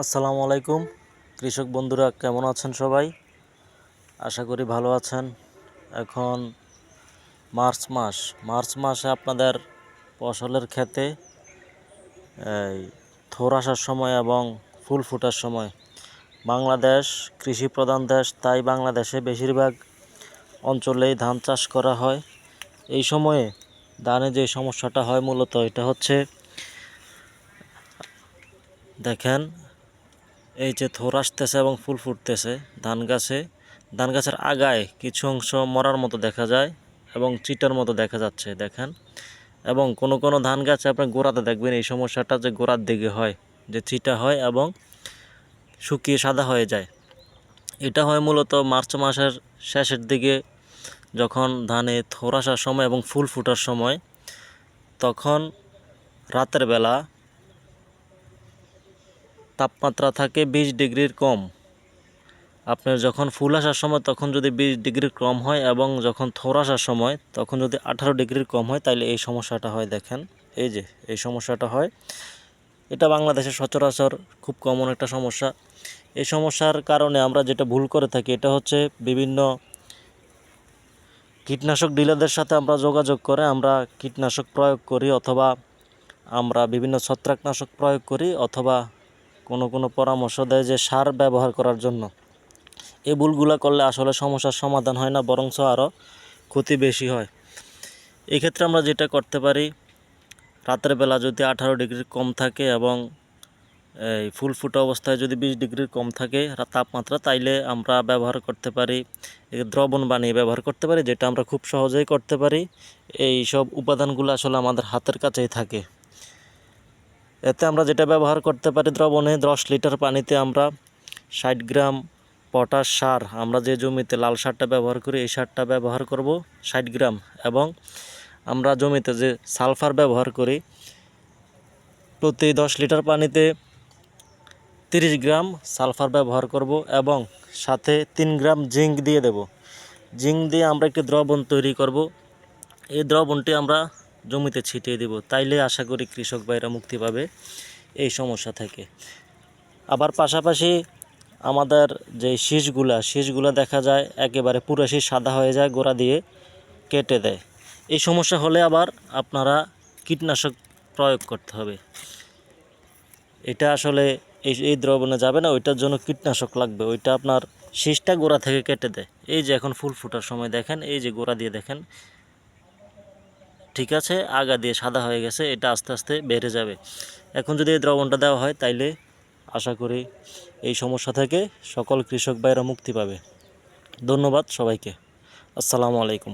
আসসালামু আলাইকুম কৃষক বন্ধুরা, কেমন আছেন সবাই? আশা করি ভালো আছেন। এখন মার্চ মাসে আপনাদের ফসলের ক্ষেতে এই থোর আসার সময় এবং ফুল ফোটার সময়। বাংলাদেশ কৃষি প্রধান দেশ, তাই বাংলাদেশে বেশিরভাগ অঞ্চলেই ধান চাষ করা হয়। এই সময়ে ধানে যে সমস্যাটা হয় মূলত এটা হচ্ছে, দেখেন এই যে থোর আসতেছে এবং ফুল ফুটতেছে ধান গাছের আগায় কিছু অংশ মরার মতো দেখা যায় এবং চিটার মতো দেখা যাচ্ছে, দেখেন। এবং কোনো কোনো ধান গাছে আপনি গোড়াতে দেখবেন এই সমস্যাটা, যে গোড়ার দিকে হয়, যে চিটা হয় এবং শুকিয়ে সাদা হয়ে যায়। এটা হয় মূলত মার্চ মাসের শেষের দিকে, যখন ধানে থোর আসার সময় এবং ফুল ফোটার সময়। তখন রাতের বেলা তাপমাত্রা থাকে 20 ডিগ্রির কম। আপনার যখন ফুল আসার সময় তখন যদি 20 ডিগ্রির কম হয় এবং যখন থোর আসার সময় তখন যদি 18 ডিগ্রির কম হয়, তাহলে এই সমস্যাটা হয়। দেখেন এই যে এই সমস্যাটা হয়, এটা বাংলাদেশে সচরাচর খুব কমন একটা সমস্যা। এই সমস্যার কারণে আমরা যেটা ভুল করে থাকি, এটা হচ্ছে বিভিন্ন কীটনাশক ডিলারদের সাথে আমরা যোগাযোগ করে আমরা কীটনাশক প্রয়োগ করি, অথবা আমরা বিভিন্ন ছত্রাকনাশক প্রয়োগ করি, অথবা কোনো পরামর্শ দেয় যে সার ব্যবহার করার জন্য। এই ভুলগুলো করলে আসলে সমস্যার সমাধান হয় না, বরঞ্চ আরও ক্ষতি বেশি হয়। এক্ষেত্রে আমরা যেটা করতে পারি, রাতের বেলা যদি 18 ডিগ্রির কম থাকে এবং এই ফুল ফুটা অবস্থায় যদি 20 ডিগ্রির কম থাকে তাপমাত্রা, তাইলে আমরা ব্যবহার করতে পারি দ্রবণ বানিয়ে ব্যবহার করতে পারি, যেটা আমরা খুব সহজেই করতে পারি। এই সব উপাদানগুলো আসলে আমাদের হাতের কাছেই থাকে। এতে আমরা যেটা ব্যবহার করতে পারি, দ্রবণে 10 লিটার পানিতে আমরা 60 গ্রাম পটাশ সার, আমরা যে জমিতে লাল সারটা ব্যবহার করি এই সারটা ব্যবহার করব 60 গ্রাম, এবং আমরা জমিতে যে সালফার ব্যবহার করি প্রতি 10 লিটার পানিতে 30 গ্রাম সালফার ব্যবহার করব, এবং সাথে 3 গ্রাম জিঙ্ক দিয়ে দেব। জিঙ্ক দিয়ে আমরা একটি দ্রবণ তৈরি করব। এই দ্রবণটি আমরা জমিতে ছিটিয়ে দেব, তাইলে আশা করি কৃষক ভাইরা মুক্তি পাবে এই সমস্যা থেকে। আবার পাশাপাশি আমাদের যে শীষগুলা দেখা যায় একেবারে পুরো শীষ সাদা হয়ে যায়, গোড়া দিয়ে কেটে দেয়। এই সমস্যা হলে আবার আপনারা কীটনাশক প্রয়োগ করতে হবে। এটা আসলে এই দ্রবণে যাবে না, ওইটার জন্য কীটনাশক লাগবে। ওইটা আপনার শীষটা গোড়া থেকে কেটে দেয়। এই যে এখন ফুল ফোটার সময় দেখেন, এই যে গোড়া দিয়ে দেখেন, ঠিক আছে, আগা দিয়ে সাদা হয়ে গেছে, এটা আস্তে আস্তে বেড়ে যাবে। এখন যদি এই দ্রবণটা দেওয়া হয়, তাইলে আশা করি এই সমস্যা থেকে সকল কৃষক ভাইরা মুক্তি পাবে। ধন্যবাদ সবাইকে। আসসালামু আলাইকুম।